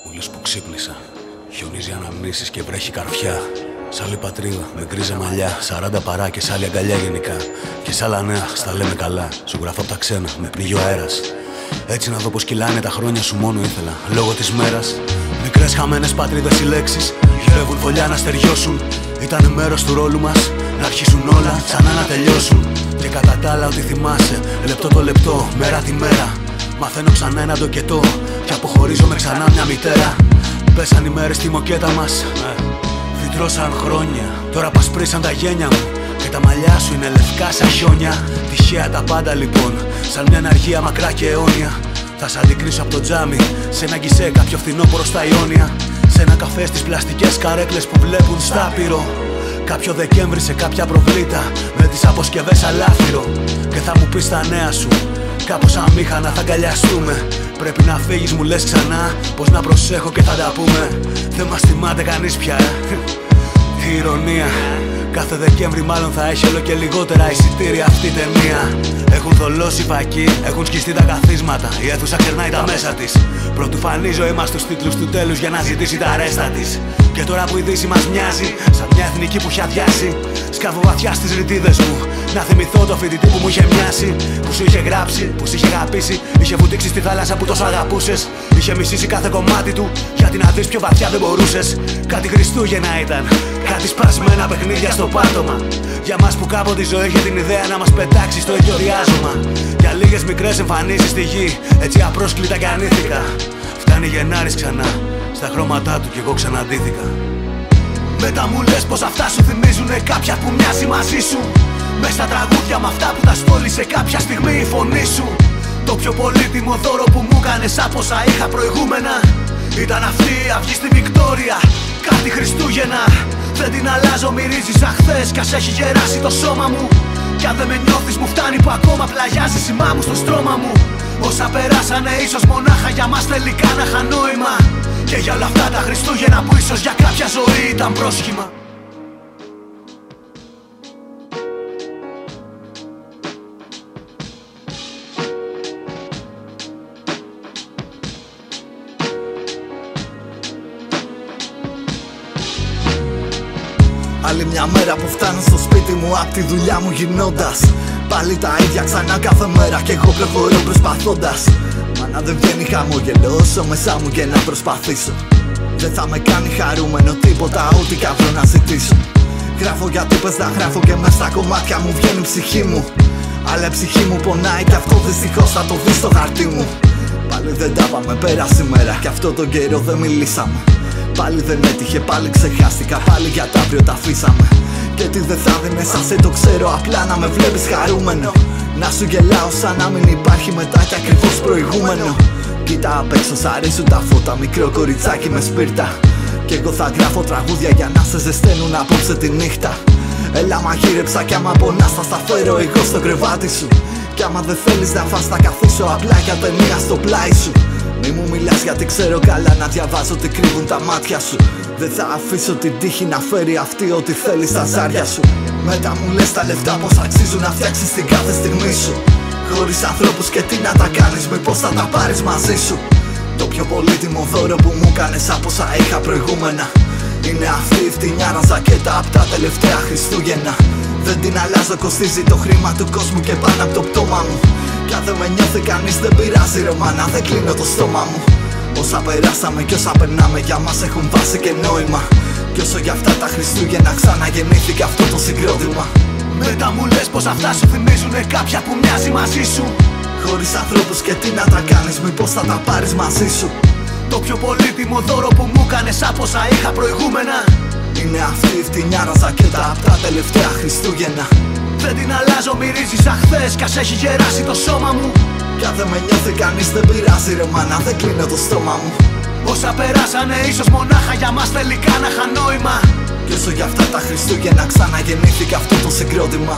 Μου λες που ξύπνησα, χιονίζει αναμνήσεις και βρέχει καρφιά. Σ' άλλη πατρίδα, με γκρίζα μαλλιά, 40 παρά και σ' άλλη αγκαλιά γενικά. Και σ' άλλα νέα, στα λέμε καλά, σου γράφω απ' τα ξένα, με πνίγει ο αέρας. Έτσι να δω πως κυλάνε τα χρόνια σου μόνο ήθελα, λόγω της μέρας. Μικρές χαμένες πατρίδες οι λέξεις, γυρεύουν φωλιά να στεριώσουν. Ήτανε μέρος του ρόλου μας, να αρχίσουν όλα ξανά να τελειώσουν. Και κατά τα άλλα ό,τι θυμάσαι, λεπτό το λεπτό, μέρα τη μέρα. Μαθαίνω ξανά ένα ντοκετό και αποχωρίζομαι ξανά μια μητέρα. Πέσαν οι μέρες στη μοκέτα μας, φυτρώσαν χρόνια. Τώρα πασπρίσαν τα γένια μου και τα μαλλιά σου είναι λευκά σαν χιόνια. Τυχαία τα πάντα λοιπόν, σαν μια αναργία μακρά και αιώνια. Θα σ' αντικρίσω από το τζάμι, σε ένα γκισέ κάποιο φθινόπωρο στα Ιόνια. Σε ένα καφέ στις πλαστικές καρέκλες που βλέπουν στα Πύρο. Κάποιο Δεκέμβρη σε κάποια προβλήτα, με τις αποσκευές αλάφυρο. Και θα μου πεις τα νέα σου, κάπως αμήχανα θα αγκαλιαστούμε. Πρέπει να φύγεις μου λες ξανά, πως να προσέχω και θα τα πούμε. Δεν μας θυμάται κανείς πια, τι ηρωνία. Κάθε Δεκέμβρη μάλλον θα έχει όλο και λιγότερα εισιτήρια αυτή η ταινία. Έχουν θολώσει φακοί, έχουν σκιστεί τα καθίσματα. Η αίθουσα ξερνάει τα μέσα της. Πρωτού φανεί η ζωή μας στους τίτλους του τέλους για να ζητήσει τα ρέστα της. Και τώρα που η Δύση μας μοιάζει σαν μια εθνική που έχει αδειάσει, σκάβω βαθιά στις ρητίδες μου να θυμηθώ το φοιτητή που μου είχε μοιάσει. Που σου είχε γράψει, που σου είχε αγαπήσει. Είχε βουτήξει στη θάλασσα που τόσο αγαπούσες. Είχε μισήσει κάθε κομμάτι του, γιατί να δεις πιο βαθιά δεν μπορούσες. Κάτι Χριστούγεννα ήταν, κάτι σπασμένα παιχνίδια στο πάτωμα. Για μας που κάποτε η ζωή είχε την ιδέα να μας πετάξει στο ίδιο διάζωμα. Για λίγες μικρές εμφανίσεις στη γη, έτσι απρόσκλητα κι ανήθικα. Φτάνει Γενάρης ξανά, στα χρώματά του κι εγώ ξαναντήθηκα. Μετά μου λες πως αυτά σου θυμίζουνε κάποια που μοιάζει μαζί σου. Μες στα τραγούδια με αυτά που τα στόλισε κάποια στιγμή η φωνή σου. Το πιο πολύτιμο δώρο που μου έκανες από όσα είχα προηγούμενα ήταν αυτή η αυγή στη Βικτόρια, κάτι Χριστούγεννα. Δεν την αλλάζω, μυρίζει σαν χθες κι ας έχει γεράσει το σώμα μου. Κι αν δεν με νιώθεις μου φτάνει που ακόμα πλαγιάζει σημά μου στο στρώμα μου. Όσα περάσανε ίσως μονάχα για μας τελικά να είχαν νόημα. Και για όλα αυτά τα Χριστούγεννα που ίσως για κάποια ζωή ήταν πρόσχημα. Άλλη μια μέρα που φτάνω στο σπίτι μου απ' τη δουλειά μου γυρνώντας. Πάλι τα ίδια ξανά κάθε μέρα κι εγώ προχωρώ προσπαθώντας. Μα να δεν βγαίνει χαμόγελο όσο μέσα μου και να προσπαθήσω. Δεν θα με κάνει χαρούμενο τίποτα ό,τι κι αν βρω να ζητήσω. Γράφω γιατί πες να γράφω και μες στα κομμάτια μου βγαίνει η ψυχή μου. Αλλά η ψυχή μου πονάει κι αυτό δυστυχώς θα το δει στο χαρτί μου. Πάλι δεν τα πάμε, πέρασε η μέρα κι αυτό τον καιρό δεν μιλήσαμε. Πάλι δεν έτυχε, πάλι ξεχάστηκα, πάλι για τα αύριο τα αφήσαμε. Και τι δεν θα δίνες ας το ξέρω, απλά να με βλέπεις χαρούμενο. Να σου γελάω σαν να μην υπάρχει μετά κι ακριβώς προηγούμενο. Κοίτα απ' έξω σ' αρέσουν τα φώτα, μικρό κοριτσάκι με σπίρτα. Κι εγώ θα γράφω τραγούδια για να σε ζεσταίνουν απόψε τη νύχτα. Έλα μαγείρεψα κι άμα πονάς θα στα φέρω εγώ στο κρεβάτι σου. Κι άμα δεν θέλεις να φας θα καθίσω απλά για ταινία στο πλάι σου. Μη μου μιλάς γιατί ξέρω καλά να διαβάζω τι κρύβουν τα μάτια σου. Δεν θα αφήσω την τύχη να φέρει αυτή ό,τι θέλει στα ζάρια σου. Μετά μου λες τα λεφτά πως αξίζουν να φτιάξεις την κάθε στιγμή σου. Χωρίς ανθρώπους και τι να τα κάνεις, μήπως θα τα πάρεις μαζί σου. Το πιο πολύτιμο δώρο που μου κάνες από όσα είχα προηγούμενα είναι αυτή η φτηνιάρα ζακέτα απ' τα τελευταία Χριστούγεννα. Δεν την αλλάζω, κοστίζει το χρήμα του κόσμου και πάνω από το πτώμα μου. Κι αν δεν με νιώθει κανείς δεν πειράζει ρε μάνα, δεν κλείνω το στόμα μου. Όσα περάσαμε κι όσα περνάμε για μας έχουν βάση και νόημα. Κι όσο για αυτά τα Χριστούγεννα ξαναγεννήθηκε αυτό το συγκρότημα. Μετά μου λες πως αυτά σου θυμίζουνε κάποια που μοιάζει μαζί σου. Χωρίς ανθρώπους και τι να τα κάνεις, μήπως θα τα πάρεις μαζί σου. Το πιο πολύτιμο δώρο που μου έκανες από όσα είχα προηγούμενα είναι αυτή η φτηνιάρα ζακέτα απ' τα τελευταία Χριστούγεννα. Δεν την αλλάζω, μυρίζει σαν χθες κι ας έχει γεράσει το σώμα μου. Κι αν δεν με νιώθει κανείς δεν πειράζει ρε μάνα, δεν κλείνω το στόμα μου. Όσα περάσανε ίσως μονάχα για μας τελικά να είχαν νόημα. Κι όσο για αυτά τα Χριστούγεννα ξαναγεννήθηκε αυτό το συγκρότημα.